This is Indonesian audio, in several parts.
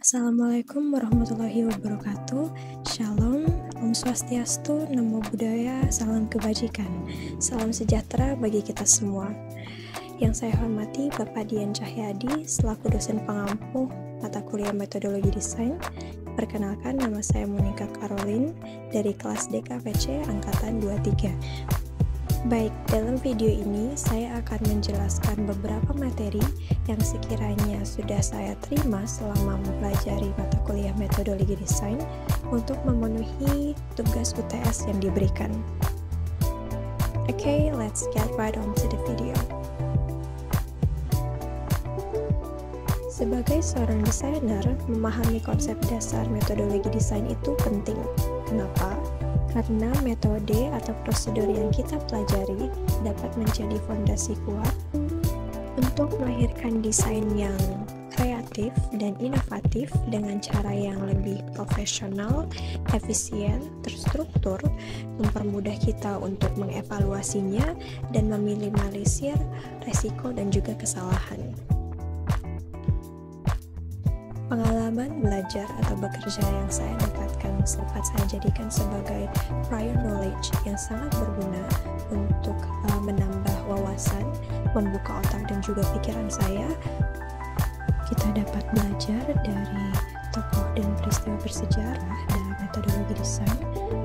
Assalamualaikum warahmatullahi wabarakatuh. Shalom, Om Swastiastu, Namo Buddhaya, salam kebajikan. Salam sejahtera bagi kita semua. Yang saya hormati Bapak Dian Cahyadi selaku dosen pengampu mata kuliah Metodologi Desain. Perkenalkan, nama saya Monica Caroline dari kelas DKVC angkatan 23. Baik, dalam video ini saya akan menjelaskan beberapa materi yang sekiranya sudah saya terima selama mempelajari mata kuliah Metodologi Desain untuk memenuhi tugas UTS yang diberikan. Okay, let's get right on to the video. Sebagai seorang desainer, memahami konsep dasar metodologi desain itu penting. Kenapa? Karena metode atau prosedur yang kita pelajari dapat menjadi fondasi kuat untuk melahirkan desain yang kreatif dan inovatif dengan cara yang lebih profesional, efisien, terstruktur, mempermudah kita untuk mengevaluasinya dan meminimalisir resiko dan juga kesalahan. Pengalaman belajar atau bekerja yang saya dapatkan sempat saya jadikan sebagai prior knowledge yang sangat berguna untuk menambah wawasan, membuka otak dan juga pikiran saya. Kita dapat belajar dari tokoh dan peristiwa bersejarah dalam metodologi desain,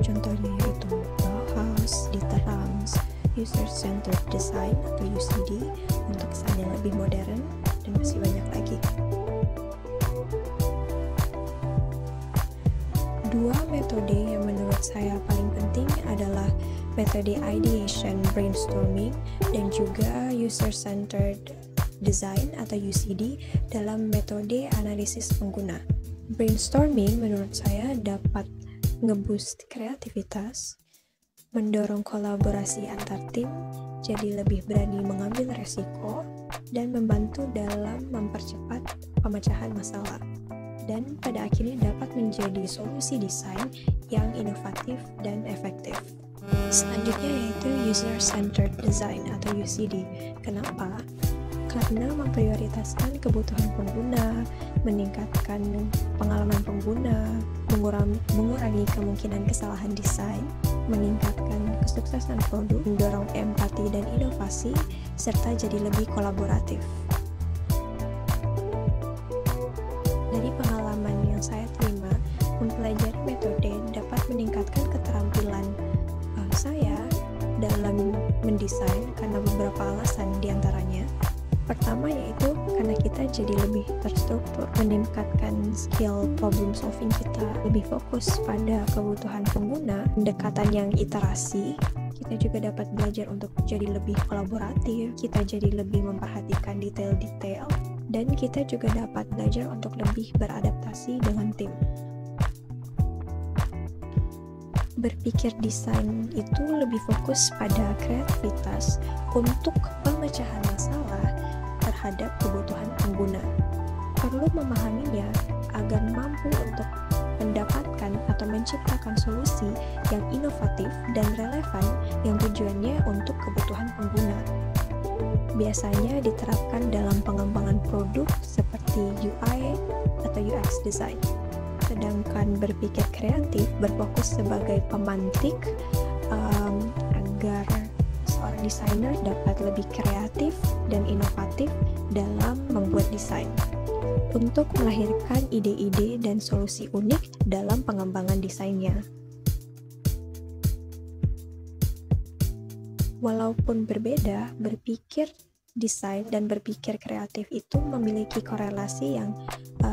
contohnya yaitu Bauhaus, Dieter Rams, User-Centered Design atau UCD untuk desain yang lebih modern, dan masih banyak lagi. Dua metode yang menurut saya paling penting adalah metode ideation brainstorming dan juga user-centered design atau UCD dalam metode analisis pengguna. Brainstorming menurut saya dapat nge-boost kreativitas, mendorong kolaborasi antar tim, jadi lebih berani mengambil resiko, dan membantu dalam mempercepat pemecahan masalah. Dan pada akhirnya dapat menjadi solusi desain yang inovatif dan efektif. Selanjutnya yaitu User-Centered Design atau UCD. Kenapa? Karena memprioritaskan kebutuhan pengguna, meningkatkan pengalaman pengguna, mengurangi kemungkinan kesalahan desain, meningkatkan kesuksesan produk, mendorong empati dan inovasi, serta jadi lebih kolaboratif. Dari pengalaman yang saya terima, mempelajari metode dapat meningkatkan keterampilan saya dalam mendesain karena beberapa alasan diantaranya. Pertama yaitu karena kita jadi lebih terstruktur, meningkatkan skill problem solving kita, lebih fokus pada kebutuhan pengguna, pendekatan yang iterasi. Kita juga dapat belajar untuk jadi lebih kolaboratif, kita jadi lebih memperhatikan detail-detail, dan kita juga dapat belajar untuk lebih beradaptasi dengan tim. Berpikir desain itu lebih fokus pada kreativitas untuk pemecahan masalah terhadap kebutuhan pengguna. Perlu memahaminya agar mampu untuk mendapatkan atau menciptakan solusi yang inovatif dan relevan yang tujuannya untuk kebutuhan pengguna. Biasanya diterapkan dalam pengembangan produk seperti UI atau UX design. Sedangkan berpikir kreatif berfokus sebagai pemantik agar seorang desainer dapat lebih kreatif dan inovatif dalam membuat desain untuk melahirkan ide-ide dan solusi unik dalam pengembangan desainnya. Walaupun berbeda, berpikir desain dan berpikir kreatif itu memiliki korelasi yang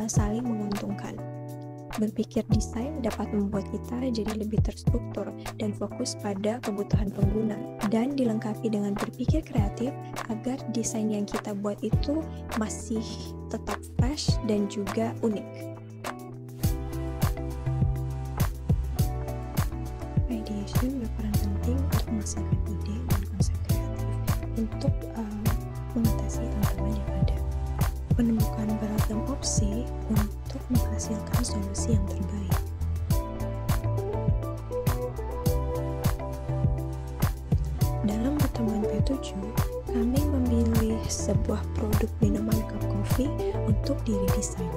saling menguntungkan. Berpikir desain dapat membuat kita jadi lebih terstruktur dan fokus pada kebutuhan pengguna, dan dilengkapi dengan berpikir kreatif agar desain yang kita buat itu masih tetap fresh dan juga unik. Ideation berperan penting untuk menghasilkan ide dan konsep kreatif untuk mengatasi tantangan yang ada. Menemukan beragam opsi untuk menghasilkan solusi yang terbaik. Dalam teman P7, kami memilih sebuah produk minuman cup coffee untuk diredesain.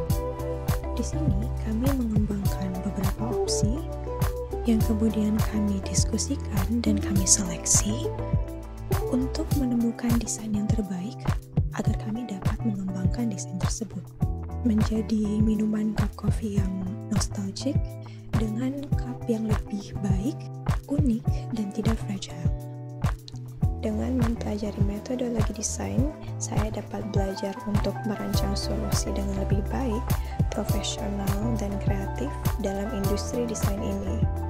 Di sini kami mengembangkan beberapa opsi yang kemudian kami diskusikan dan kami seleksi untuk menemukan desain yang terbaik agar kami dapat mengembangkan desain tersebut menjadi minuman cup coffee yang nostalgic dengan cup yang lebih baik, unik, dan tidak fragile. Dengan mempelajari metodologi desain, saya dapat belajar untuk merancang solusi dengan lebih baik, profesional, dan kreatif dalam industri desain ini.